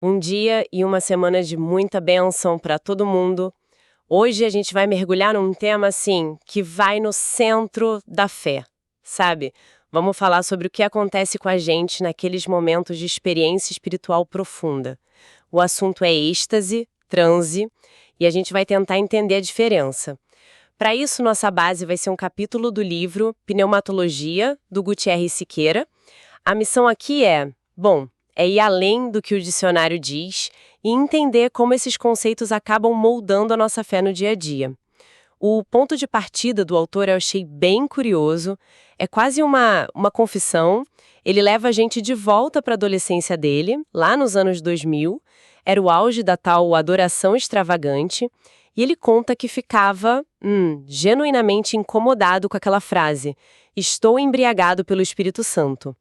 Um dia e uma semana de muita bênção para todo mundo. Hoje a gente vai mergulhar num tema assim, que vai no centro da fé, sabe? Vamos falar sobre o que acontece com a gente naqueles momentos de experiência espiritual profunda. O assunto é êxtase, transe, e a gente vai tentar entender a diferença. Para isso, nossa base vai ser um capítulo do livro Pneumatologia, do Gutierrez Siqueira. A missão aqui é ir além do que o dicionário diz e entender como esses conceitos acabam moldando a nossa fé no dia a dia. O ponto de partida do autor eu achei bem curioso, é quase uma confissão. Ele leva a gente de volta para a adolescência dele, lá nos anos 2000, era o auge da tal adoração extravagante, e ele conta que ficava, genuinamente incomodado com aquela frase: "Estou embriagado pelo Espírito Santo".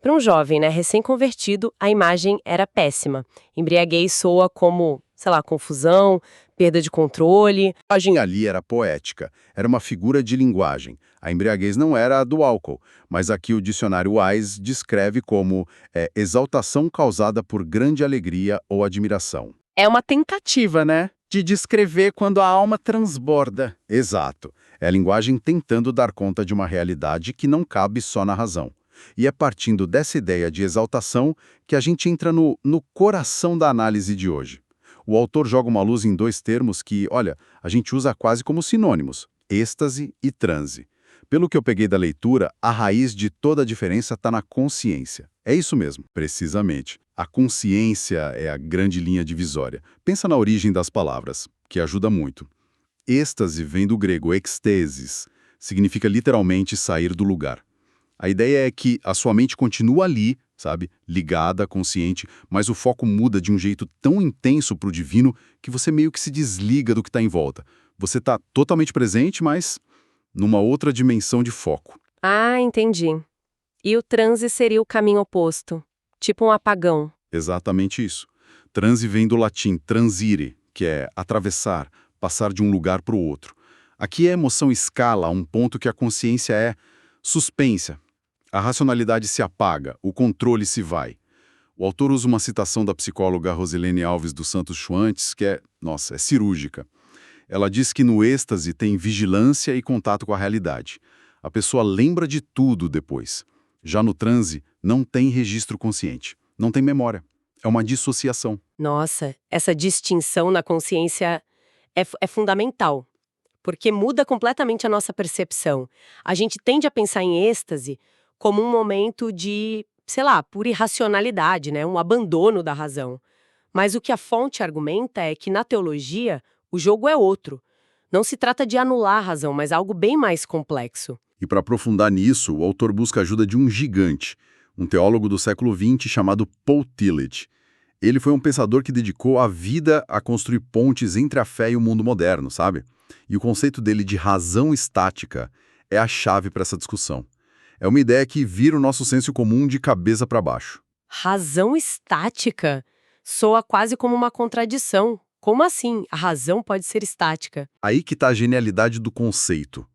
Para um jovem, né, recém-convertido, a imagem era péssima. Embriaguez soa como, sei lá, confusão, perda de controle. A linguagem ali era poética, era uma figura de linguagem. A embriaguez não era a do álcool, mas aqui o dicionário Wise descreve como exaltação causada por grande alegria ou admiração. É uma tentativa, né, de descrever quando a alma transborda. Exato. É a linguagem tentando dar conta de uma realidade que não cabe só na razão. E é partindo dessa ideia de exaltação que a gente entra no coração da análise de hoje. O autor joga uma luz em dois termos que, olha, a gente usa quase como sinônimos: êxtase e transe. Pelo que eu peguei da leitura, a raiz de toda a diferença está na consciência. É isso mesmo, precisamente. A consciência é a grande linha divisória. Pensa na origem das palavras, que ajuda muito. Êxtase vem do grego ekstesis, significa literalmente sair do lugar. A ideia é que a sua mente continua ali, sabe, ligada, consciente, mas o foco muda de um jeito tão intenso para o divino que você meio que se desliga do que está em volta. Você está totalmente presente, mas numa outra dimensão de foco. Ah, entendi. E o transe seria o caminho oposto, tipo um apagão. Exatamente isso. Transe vem do latim transire, que é atravessar, passar de um lugar para o outro. Aqui a emoção escala a um ponto que a consciência é suspensa. A racionalidade se apaga, o controle se vai. O autor usa uma citação da psicóloga Rosilene Alves dos Santos Schwantes, que é cirúrgica. Ela diz que no êxtase tem vigilância e contato com a realidade. A pessoa lembra de tudo depois. Já no transe, não tem registro consciente, não tem memória. É uma dissociação. Nossa, essa distinção na consciência é fundamental, porque muda completamente a nossa percepção. A gente tende a pensar em êxtase como um momento de, sei lá, pura irracionalidade, né? Um abandono da razão. Mas o que a fonte argumenta é que, na teologia, o jogo é outro. Não se trata de anular a razão, mas algo bem mais complexo. E para aprofundar nisso, o autor busca a ajuda de um gigante, um teólogo do século XX chamado Paul Tillich. Ele foi um pensador que dedicou a vida a construir pontes entre a fé e o mundo moderno, sabe? E o conceito dele de razão estática é a chave para essa discussão. É uma ideia que vira o nosso senso comum de cabeça para baixo. Razão estática? Soa quase como uma contradição. Como assim? A razão pode ser estática? Aí que está a genialidade do conceito.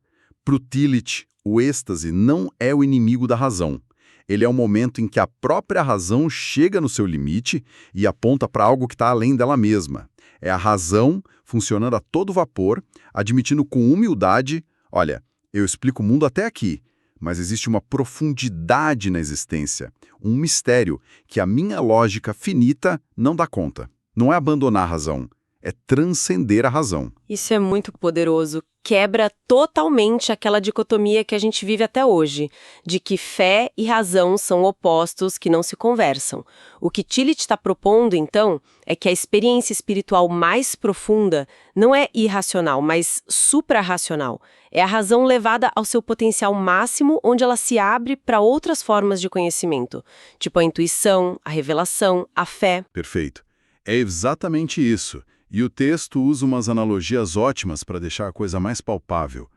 Para o Tillich, o êxtase não é o inimigo da razão. Ele é o momento em que a própria razão chega no seu limite e aponta para algo que está além dela mesma. É a razão funcionando a todo vapor, admitindo com humildade: olha, eu explico o mundo até aqui, mas existe uma profundidade na existência, um mistério que a minha lógica finita não dá conta. Não é abandonar a razão, é transcender a razão. Isso é muito poderoso. Quebra totalmente aquela dicotomia que a gente vive até hoje, de que fé e razão são opostos que não se conversam. O que Tillich está propondo, então, é que a experiência espiritual mais profunda não é irracional, mas suprarracional. É a razão levada ao seu potencial máximo, onde ela se abre para outras formas de conhecimento, tipo a intuição, a revelação, a fé. Perfeito. É exatamente isso. E o texto usa umas analogias ótimas para deixar a coisa mais palpável.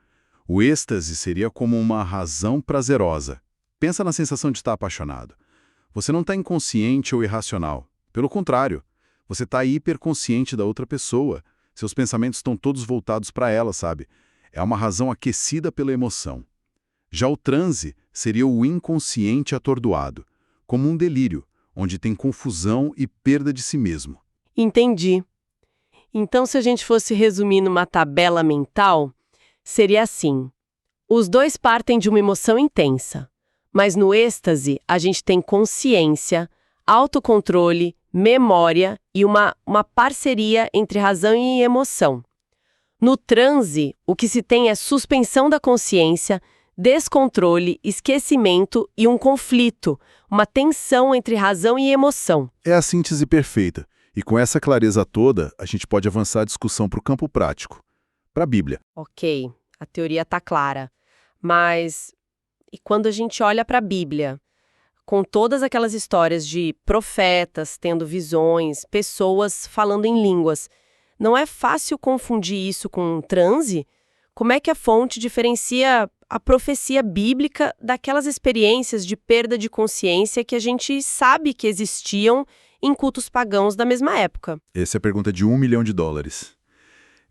O êxtase seria como uma razão prazerosa. Pensa na sensação de estar apaixonado. Você não está inconsciente ou irracional. Pelo contrário, você está hiperconsciente da outra pessoa. Seus pensamentos estão todos voltados para ela, sabe? É uma razão aquecida pela emoção. Já o transe seria o inconsciente atordoado, como um delírio, onde tem confusão e perda de si mesmo. Entendi. Então, se a gente fosse resumir numa tabela mental, seria assim: os dois partem de uma emoção intensa, mas no êxtase a gente tem consciência, autocontrole, memória e uma parceria entre razão e emoção. No transe, o que se tem é suspensão da consciência, descontrole, esquecimento e um conflito, uma tensão entre razão e emoção. É a síntese perfeita. E com essa clareza toda, a gente pode avançar a discussão para o campo prático, para a Bíblia. Ok, a teoria está clara. Mas e quando a gente olha para a Bíblia, com todas aquelas histórias de profetas tendo visões, pessoas falando em línguas, não é fácil confundir isso com transe? Como é que a fonte diferencia a profecia bíblica daquelas experiências de perda de consciência que a gente sabe que existiam em cultos pagãos da mesma época? Essa é a pergunta de $1 milhão.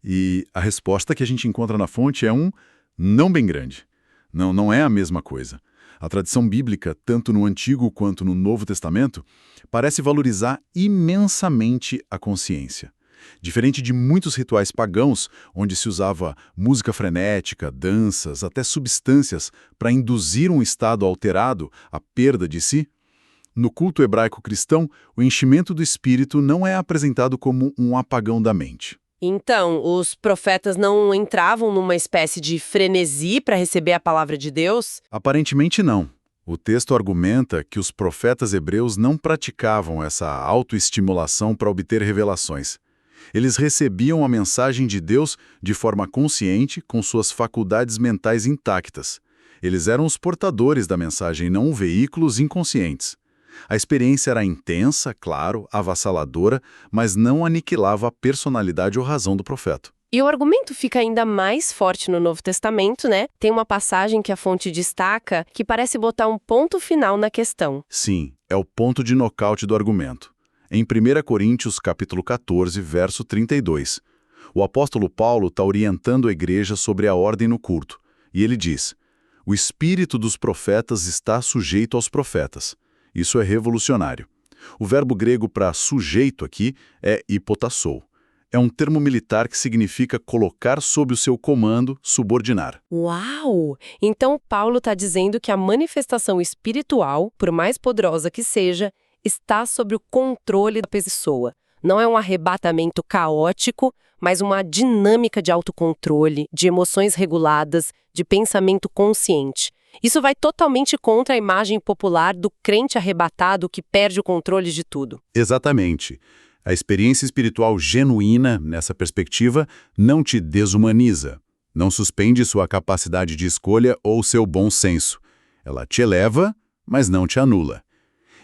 E a resposta que a gente encontra na fonte é um não bem grande. Não é a mesma coisa. A tradição bíblica, tanto no Antigo quanto no Novo Testamento, parece valorizar imensamente a consciência. Diferente de muitos rituais pagãos, onde se usava música frenética, danças, até substâncias para induzir um estado alterado, a perda de si, no culto hebraico cristão, o enchimento do espírito não é apresentado como um apagão da mente. Então, os profetas não entravam numa espécie de frenesi para receber a palavra de Deus? Aparentemente não. O texto argumenta que os profetas hebreus não praticavam essa autoestimulação para obter revelações. Eles recebiam a mensagem de Deus de forma consciente, com suas faculdades mentais intactas. Eles eram os portadores da mensagem, não veículos inconscientes. A experiência era intensa, claro, avassaladora, mas não aniquilava a personalidade ou razão do profeta. E o argumento fica ainda mais forte no Novo Testamento, né? Tem uma passagem que a fonte destaca que parece botar um ponto final na questão. Sim, é o ponto de nocaute do argumento. Em 1 Coríntios, capítulo 14, verso 32, o apóstolo Paulo está orientando a igreja sobre a ordem no culto. E ele diz: o espírito dos profetas está sujeito aos profetas. Isso é revolucionário. O verbo grego para sujeito aqui é hipotassou. É um termo militar que significa colocar sob o seu comando, subordinar. Uau! Então Paulo está dizendo que a manifestação espiritual, por mais poderosa que seja, está sob o controle da pessoa. Não é um arrebatamento caótico, mas uma dinâmica de autocontrole, de emoções reguladas, de pensamento consciente. Isso vai totalmente contra a imagem popular do crente arrebatado que perde o controle de tudo. Exatamente. A experiência espiritual genuína, nessa perspectiva, não te desumaniza. Não suspende sua capacidade de escolha ou seu bom senso. Ela te eleva, mas não te anula.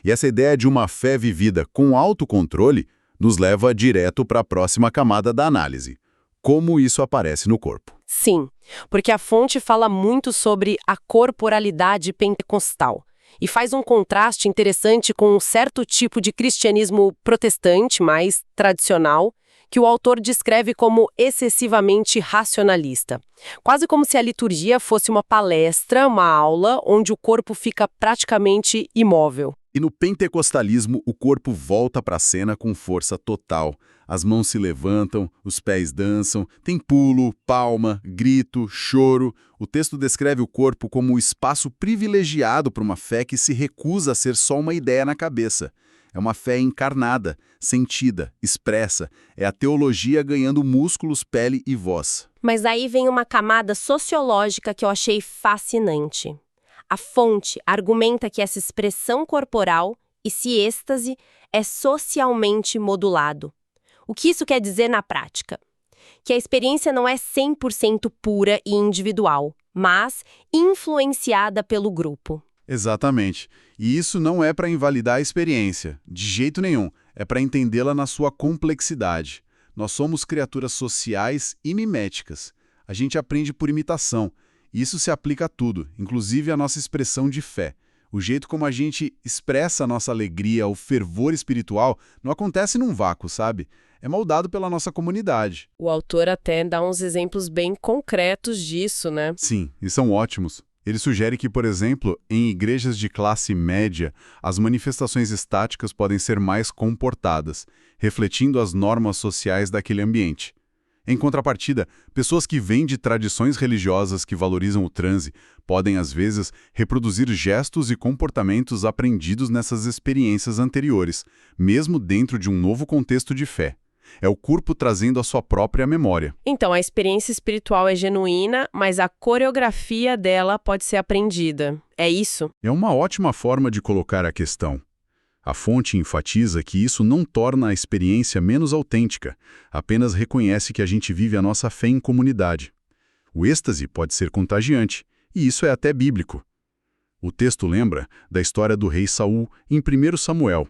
E essa ideia de uma fé vivida com autocontrole nos leva direto para a próxima camada da análise. Como isso aparece no corpo. Sim, porque a fonte fala muito sobre a corporalidade pentecostal e faz um contraste interessante com um certo tipo de cristianismo protestante, mais tradicional, que o autor descreve como excessivamente racionalista. Quase como se a liturgia fosse uma palestra, uma aula, onde o corpo fica praticamente imóvel. E no pentecostalismo, o corpo volta para a cena com força total. As mãos se levantam, os pés dançam, tem pulo, palma, grito, choro. O texto descreve o corpo como o espaço privilegiado para uma fé que se recusa a ser só uma ideia na cabeça. É uma fé encarnada, sentida, expressa. É a teologia ganhando músculos, pele e voz. Mas aí vem uma camada sociológica que eu achei fascinante. A fonte argumenta que essa expressão corporal, esse êxtase, é socialmente modulado. O que isso quer dizer na prática? Que a experiência não é 100% pura e individual, mas influenciada pelo grupo. Exatamente. E isso não é para invalidar a experiência, de jeito nenhum. É para entendê-la na sua complexidade. Nós somos criaturas sociais e miméticas. A gente aprende por imitação. Isso se aplica a tudo, inclusive a nossa expressão de fé. O jeito como a gente expressa a nossa alegria, o fervor espiritual, não acontece num vácuo, sabe? É moldado pela nossa comunidade. O autor até dá uns exemplos bem concretos disso, né? Sim, e são ótimos. Ele sugere que, por exemplo, em igrejas de classe média, as manifestações estáticas podem ser mais comportadas, refletindo as normas sociais daquele ambiente. Em contrapartida, pessoas que vêm de tradições religiosas que valorizam o transe podem, às vezes, reproduzir gestos e comportamentos aprendidos nessas experiências anteriores, mesmo dentro de um novo contexto de fé. É o corpo trazendo a sua própria memória. Então, a experiência espiritual é genuína, mas a coreografia dela pode ser aprendida. É isso? É uma ótima forma de colocar a questão. A fonte enfatiza que isso não torna a experiência menos autêntica, apenas reconhece que a gente vive a nossa fé em comunidade. O êxtase pode ser contagiante, e isso é até bíblico. O texto lembra da história do rei Saul em 1 Samuel.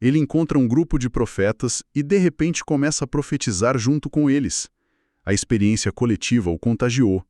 Ele encontra um grupo de profetas e, de repente, começa a profetizar junto com eles. A experiência coletiva o contagiou.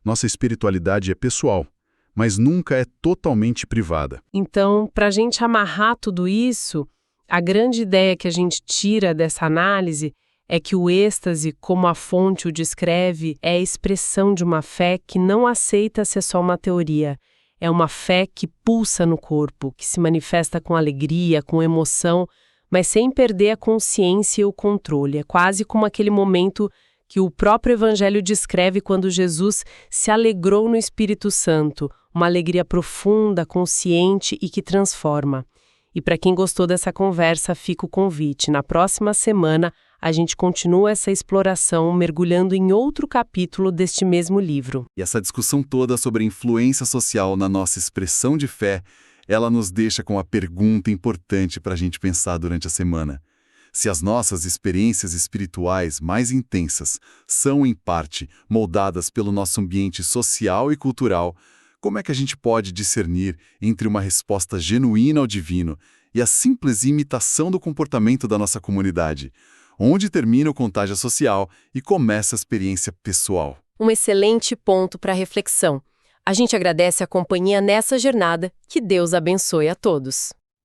Nossa espiritualidade é pessoal, mas nunca é totalmente privada. Então, para a gente amarrar tudo isso, a grande ideia que a gente tira dessa análise é que o êxtase, como a fonte o descreve, é a expressão de uma fé que não aceita ser só uma teoria. É uma fé que pulsa no corpo, que se manifesta com alegria, com emoção, mas sem perder a consciência e o controle. É quase como aquele momento que o próprio Evangelho descreve quando Jesus se alegrou no Espírito Santo, uma alegria profunda, consciente e que transforma. E para quem gostou dessa conversa, fica o convite. Na próxima semana, a gente continua essa exploração mergulhando em outro capítulo deste mesmo livro. E essa discussão toda sobre a influência social na nossa expressão de fé, ela nos deixa com uma pergunta importante para a gente pensar durante a semana. Se as nossas experiências espirituais mais intensas são, em parte, moldadas pelo nosso ambiente social e cultural, como é que a gente pode discernir entre uma resposta genuína ao divino e a simples imitação do comportamento da nossa comunidade? Onde termina o contágio social e começa a experiência pessoal? Um excelente ponto para reflexão. A gente agradece a companhia nessa jornada. Que Deus abençoe a todos.